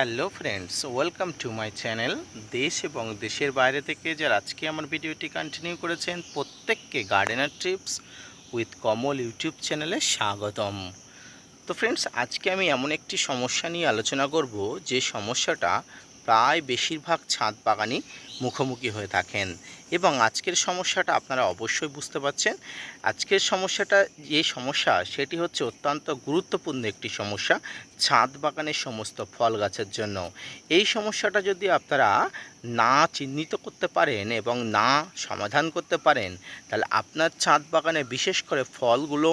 Hello friends, welcome to my channel. দেশ এবং দেশের বাইরে থেকে যারা আজকে আমার ভিডিওটি কন্টিনিউ করেছেন প্রত্যেককে gardener tips with Kamal YouTube চ্যানেলে স্বাগতম। তো ফ্রেন্ডস, আজকে আমি এমন একটি সমস্যা নিয়ে আলোচনা করব যে সমস্যাটা প্রায় বেশিরভাগ ছাদ বাগানি মুখোমুখি হয়ে থাকেন। এবং আজকের সমস্যাটা আপনারা অবশ্যই বুঝতে পারছেন। আজকের সমস্যাটা যে সমস্যা সেটি হচ্ছে অত্যন্ত গুরুত্বপূর্ণ একটি সমস্যা ছাদ বাগানের সমস্ত ফল গাছের জন্য। এই সমস্যাটা যদি আপনারা না চিহ্নিত করতে পারেন এবং না সমাধান করতে পারেন, তাহলে আপনার ছাদ বাগানে বিশেষ করে ফলগুলো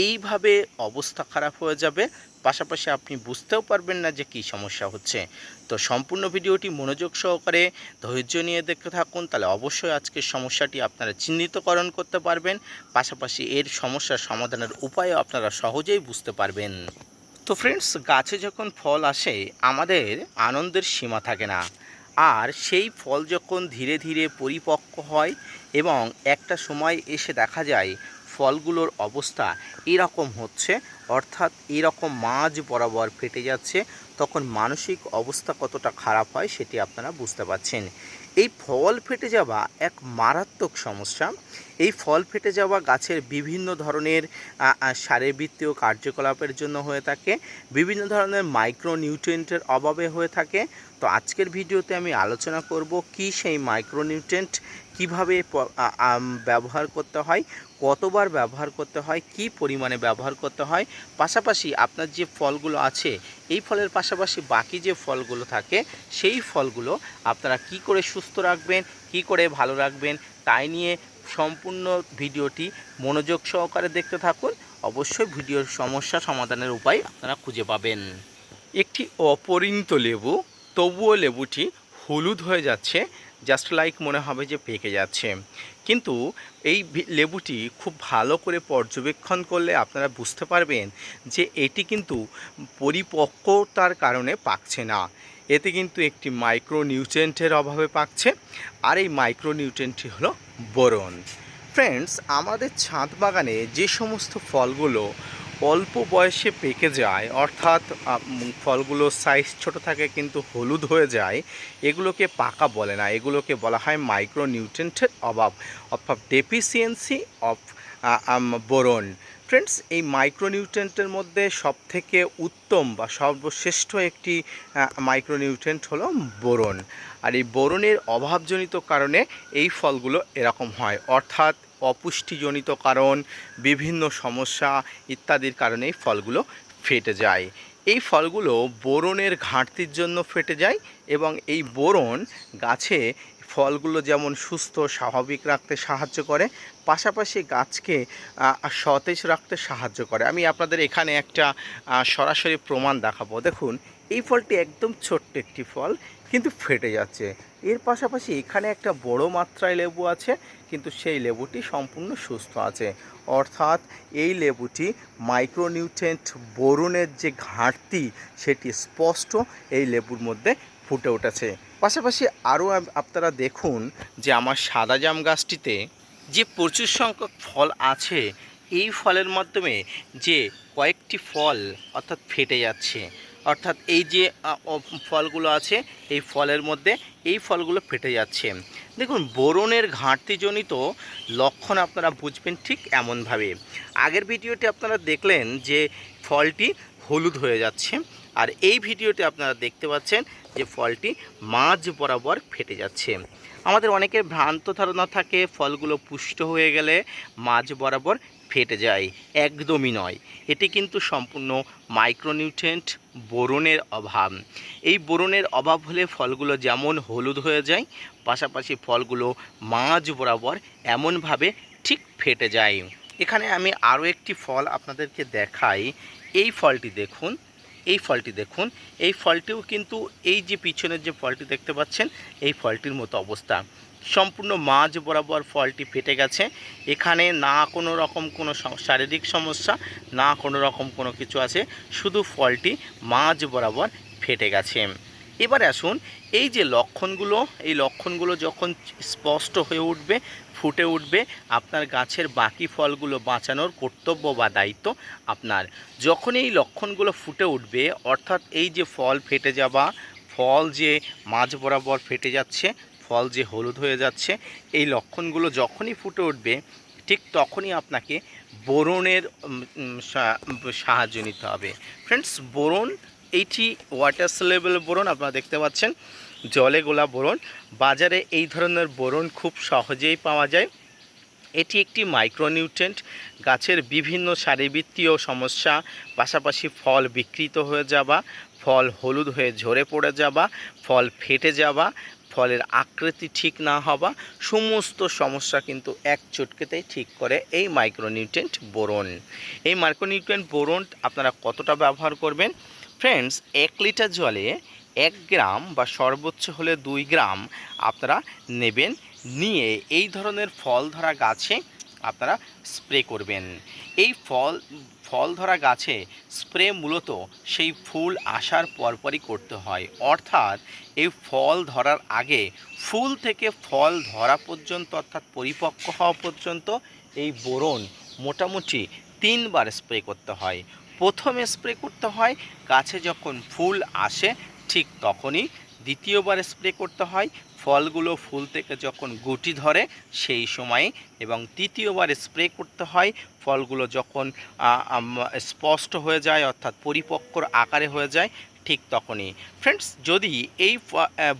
এইভাবে অবস্থা খারাপ হয়ে যাবে, পাশাপাশি আপনি বুঝতেও পারবেন না যে কী সমস্যা হচ্ছে। তো সম্পূর্ণ ভিডিওটি মনোযোগ সহকারে ধৈর্য নিয়ে দেখতে থাকুন, তাহলে অবশ্যই আজকের সমস্যাটি আপনারা চিহ্নিতকরণ করতে পারবেন, পাশাপাশি এর সমস্যার সমাধানের উপায়ও আপনারা সহজেই বুঝতে পারবেন। তো ফ্রেন্ডস, গাছে যখন ফল আসে আমাদের আনন্দের সীমা থাকে না। আর সেই ফল যখন ধীরে ধীরে পরিপক্ক হয় এবং একটা সময় এসে দেখা যায় ফলগুলোর অবস্থা এরকম হচ্ছে, অর্থাৎ এরকম মাঝ বরাবর ফেটে যাচ্ছে, তখন মানসিক অবস্থা কতটা খারাপ হয় সেটি আপনারা বুঝতে পারছেন। এই ফল ফেটে যাওয়া এক মারাত্মক সমস্যা। এই ফল ফেটে যাওয়া গাছের বিভিন্ন ধরনের শারীরবৃত্তীয় কার্যকলাপের জন্য হয়ে থাকে, বিভিন্ন ধরনের মাইক্রোনিউট্রিয়েন্টের অভাবে হয়ে থাকে। তো আজকের ভিডিওতে আমি আলোচনা করব কি সেই মাইক্রোনিউট্রিয়েন্ট কীভাবে ব্যবহার করতে হয়, কতবার ব্যবহার করতে হয়, কি পরিমাণে ব্যবহার করতে হয়, পাশাপাশি আপনার যে ফলগুলো আছে এই ফলের পাশাপাশি বাকি যে ফলগুলো থাকে সেই ফলগুলো আপনারা কি করে সুস্থ রাখবেন, কি করে ভালো রাখবেন, তাই নিয়ে সম্পূর্ণ ভিডিওটি মনোযোগ সহকারে দেখতে থাকুন। অবশ্যই ভিডিওর সমস্যা সমাধানের উপায় আপনারা খুঁজে পাবেন। একটি অপরিণত লেবু, তবুও লেবুটি হলুদ হয়ে যাচ্ছে, জাস্ট লাইক মনে হবে যে পেকে যাচ্ছে। কিন্তু এই লেবুটি খুব ভালো করে পর্যবেক্ষণ করলে আপনারা বুঝতে পারবেন যে এটি কিন্তু পরিপক্কতার কারণে পাকছে না, এতে কিন্তু একটি মাইক্রোনিউট্রিয়েন্টের অভাবে পাকছে। আর এই মাইক্রোনিউট্রিয়েন্টটি হলো বোরন। ফ্রেন্ডস, আমাদের ছাদ বাগানে যে সমস্ত ফলগুলো অল্প বয়সে পেকে যায়, অর্থাৎ ফলগুলোর সাইজ ছোট থাকে কিন্তু হলুদ হয়ে যায়, এগুলোকে পাকা বলে না, এগুলোকে বলা হয় মাইক্রোনিউট্রিয়েন্টের অভাব, অর্থাৎ ডেফিসিয়েন্সি অফ বোরন। ফ্রেন্ডস, এই মাইক্রোনিউট্রিয়েন্টের মধ্যে সবথেকে উত্তম বা সর্বশ্রেষ্ঠ একটি মাইক্রোনিউট্রিয়েন্ট হলো বোরন। আর এই বোরনের অভাবজনিত কারণে এই ফলগুলো এরকম হয়, অর্থাৎ অপুষ্টিজনিত কারণ, বিভিন্ন সমস্যা ইত্যাদির কারণে এই ফলগুলো ফেটে যায়। এই ফলগুলো বোরনের ঘাটতির জন্য ফেটে যায় এবং এই বোরন গাছে ফলগুলো যেমন সুস্থ স্বাভাবিক রাখতে সাহায্য করে, পাশাপাশি গাছকে সতেজ রাখতে সাহায্য করে। আমি আপনাদের এখানে একটা সরাসরি প্রমাণ দেখাবো। দেখুন, এই ফলটি একদম ছোট্ট একটি ফল, কিন্তু ফেটে যাচ্ছে। এর পাশাপাশি এখানে একটা বড় মাত্রায় লেবু আছে, কিন্তু সেই লেবুটি সম্পূর্ণ সুস্থ আছে, অর্থাৎ এই লেবুটি মাইক্রোনিউট্রিয়েন্ট বোরনের যে ঘাটতি সেটি স্পষ্ট এই লেবুর মধ্যে ফুটে উঠেছে। পাশাপাশি আরও আপনারা দেখুন যে আমার সাদা জাম গাছটিতে যে প্রচুর সংখ্যক ফল আছে, এই ফলের মাধ্যমে যে কয়েকটি ফল অর্থাৎ ফেটে যাচ্ছে, অর্থাৎ এই যে ফলগুলো আছে এই ফলের মধ্যে এই ফলগুলো ফেটে যাচ্ছে। দেখুন, বোরনের ঘাটতিজনিত লক্ষণ আপনারা বুঝবেন ঠিক এমনভাবে। আগের ভিডিওটি আপনারা দেখলেন যে ফলটি হলুদ হয়ে যাচ্ছে, আর এই ভিডিওতে আপনারা দেখতে পাচ্ছেন যে ফলটি মাঝ বরাবর ফেটে যাচ্ছে। আমাদের অনেকের ভ্রান্ত ধারণা থাকে ফলগুলো পুষ্ট হয়ে গেলে মাঝ বরাবর ফেটে যায়, একদমই নয়। এটি কিন্তু সম্পূর্ণ মাইক্রোনিউট্রিয়েন্ট বোরনের অভাব। এই বোরনের অভাব হলে ফলগুলো যেমন হলুদ হয়ে যায়, পাশাপাশি ফলগুলো মাঝ বরাবর এমনভাবে ঠিক ফেটে যায়। এখানে আমি আরও একটি ফল আপনাদেরকে দেখাই। এই ফলটি দেখুন, এই ফলটি দেখুন, এই ফলটিও কিন্তু এই যে পিছনের যে ফলটি দেখতে পাচ্ছেন এই ফলটির মতো অবস্থা, সম্পূর্ণ মাঝ বরাবর ফলটি ফেটে গেছে। এখানে না কোনো রকম কোনো শারীরিক সমস্যা, না কোনো রকম কোনো কিছু আছে, শুধু ফলটি মাঝ বরাবর ফেটে গেছে। এবারে আসুন, এই যে লক্ষণগুলো, এই লক্ষণগুলো যখন স্পষ্ট হয়ে উঠবে, ফুটে উঠবে, আপনার গাছের বাকি ফলগুলো বাঁচানোর কর্তব্য বা দায়িত্ব আপনার। যখন এই লক্ষণগুলো ফুটে উঠবে, অর্থাৎ এই যে ফল ফেটে যাওয়া, ফল যে মাঝ বরাবর ফেটে যাচ্ছে, ফল যে হলুদ হয়ে যাচ্ছে, এই লক্ষণগুলো যখনই ফুটে উঠবে, ঠিক তখনই আপনাকে বোরনের সাহায্য নিতে হবে। ফ্রেন্ডস, বোরন এইটি ওয়াটার সলিউবল বোরন, আপনারা দেখতে পাচ্ছেন জলে গোলা বোরন। বাজারে এই ধরনের বোরন খুব সহজেই পাওয়া যায়। এটি একটি মাইক্রোনিউট্রিয়েন্ট। গাছের বিভিন্ন শারীরবৃত্তীয় সমস্যা, পাশাপাশি ফল বিকৃত হয়ে যাওয়া, ফল হলুদ হয়ে ঝরে পড়ে যাওয়া, ফল ফেটে যাওয়া, ফলের আকৃতি ঠিক না হওয়া, সমস্ত সমস্যা কিন্তু এক চুটকিতেই ঠিক করে এই মাইক্রোনিউট্রিয়েন্ট বোরন। এই মাইক্রোনিউট্রিয়েন্ট বোরন আপনারা কতটা ব্যবহার করবেন? ফ্রেন্ডস, 1 লিটার জলে 1 গ্রাম বা সর্বোচ্চ হলে 2 গ্রাম আপনারা নেবেন। নিয়ে এই ধরনের ফল ধরা গাছে আপনারা স্প্রে করবেন। এই ফল ধরা গাছে স্প্রে মূলত সেই ফুল আসার পরপরই করতে হয়, অর্থাৎ এই ফল ধরার আগে ফুল থেকে ফল ধরা পর্যন্ত, অর্থাৎ পরিপক্ক হওয়া পর্যন্ত এই বোরন মোটামুটি 3 বার স্প্রে করতে হয়। প্রথমে স্প্রে করতে হয় গাছে যখন ফুল আসে ঠিক তখনই, দ্বিতীয়বার স্প্রে করতে হয় ফলগুলো ফুল থেকে যখন গুটি ধরে সেই সময়ে, এবং তৃতীয়বার স্প্রে করতে হয় ফলগুলো যখন স্পষ্ট হয়ে যায়, অর্থাৎ পরিপক্কর আকারে হয়ে যায় ঠিক তখনই। ফ্রেন্ডস, যদি এই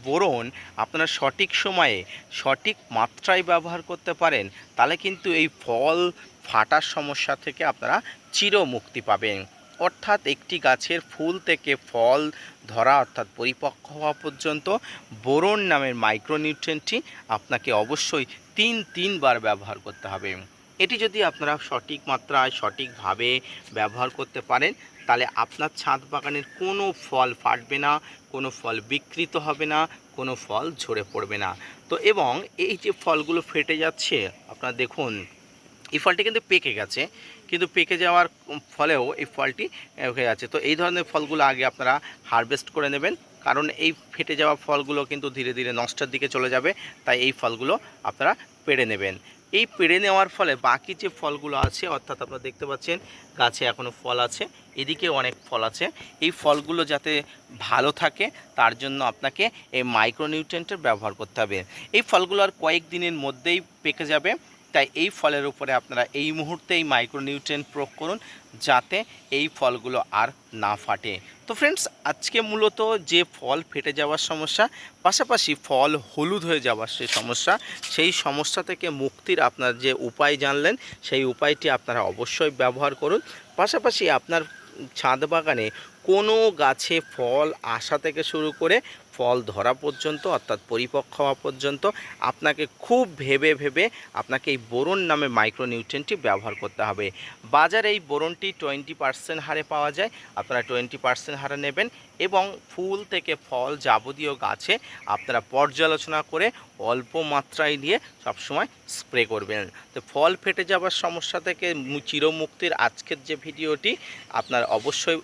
বোরন আপনারা সঠিক সময়ে সঠিক মাত্রায় ব্যবহার করতে পারেন, তাহলে কিন্তু এই ফল ফাটার সমস্যা থেকে আপনারা চিরমুক্তি পাবেন। অর্থাৎ একটি গাছের ফুল থেকে ফল ধরা, অর্থাৎ পরিপক্ক হওয়া পর্যন্ত বোরন নামের মাইক্রোনিউট্রিয়েন্টটি আপনাকে অবশ্যই 3 বার ব্যবহার করতে হবে। এটি যদি আপনারা সঠিক মাত্রায় সঠিকভাবে ব্যবহার করতে পারেন, তাহলে আপনার ছাদ বাগানের কোনো ফল ফাটবে না, কোনো ফল বিকৃত হবে না, কোনো ফল ঝরে পড়বে না। তো এবং এই যে ফলগুলো ফেটে যাচ্ছে, আপনারা দেখুন এই ফলটি কিন্তু পেকে গেছে, কিন্তু পেকে যাওয়ার ফলেও এই ফলটি হয়ে যাচ্ছে। তো এই ধরনের ফলগুলো আগে আপনারা হারভেস্ট করে নেবেন, কারণ এই ফেটে যাওয়া ফলগুলো কিন্তু ধীরে ধীরে নষ্টের দিকে চলে যাবে। তাই এই ফলগুলো আপনারা পেড়ে নেবেন। এই পেড়ে নেওয়ার ফলে বাকি যে ফলগুলো আছে, অর্থাৎ আপনারা দেখতে পাচ্ছেন গাছে এখনও ফল আছে, এদিকে অনেক ফল আছে, এই ফলগুলো যাতে ভালো থাকে তার জন্য আপনাকে এই মাইক্রোনিউট্রিয়েন্টের ব্যবহার করতে হবে। এই ফলগুলো আর কয়েকদিনের মধ্যেই পেকে যাবে, তাই এই ফলের উপরে আপনারা এই মুহূর্তে এই মাইক্রোনিউট্রিয়েন্ট প্রয়োগ করুন, যাতে এই ফলগুলো আর না ফাটে। তো ফ্রেন্ডস, আজকে মূলত যে ফল ফেটে যাওয়ার সমস্যা, পাশাপাশি ফল হলুদ হয়ে যাওয়ার সেই সমস্যা থেকে মুক্তির আপনার যে উপায় জানলেন, সেই উপায়টি আপনারা অবশ্যই ব্যবহার করুন। পাশাপাশি আপনার ছাদ বাগানে কোনো গাছে ফল আসা থেকে শুরু করে ফল ধরা পর্যন্ত, অর্থাৎ পরিপক্ক হওয়া পর্যন্ত আপনাকে খুব ভেবে ভেবে আপনাকে এই বোরন নামে মাইক্রোনিউট্রিয়েন্টটি ব্যবহার করতে হবে। বাজারে এই বোরনটি 20% হারে পাওয়া যায়, আপনারা 20% হারে নেবেন, এবং ফুল থেকে ফল যাবতীয় গাছে আপনারা পর্যালোচনা করে অল্প মাত্রায় দিয়ে সবসময় স্প্রে করবেন। তো ফল ফেটে যাওয়ার সমস্যা থেকে চিরমুক্তির আজকের যে ভিডিওটি আপনার অবশ্যই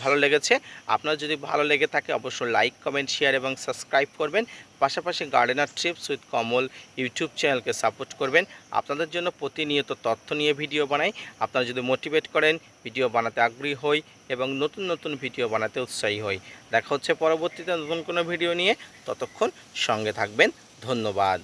ভালো লেগেছে। আপনার যদি ভালো লেগে থাকে অবশ্যই লাইক, কমেন্ট, শেয়ার এবং সাবস্ক্রাইব করবেন। পাশাপাশি gardener TRIPS with Kamal YouTube চ্যানেলকে সাপোর্ট করবেন। আপনাদের জন্য প্রতিনিয়ত তথ্য নিয়ে ভিডিও বানাই। আপনারা যদি মোটিভেট করেন, ভিডিও বানাতে আগ্রহী হই এবং নতুন নতুন ভিডিও বানাতে উৎসাহী হই। দেখা হচ্ছে পরবর্তীতে নতুন কোনো ভিডিও নিয়ে, ততক্ষণ সঙ্গে থাকবেন। ধন্যবাদ।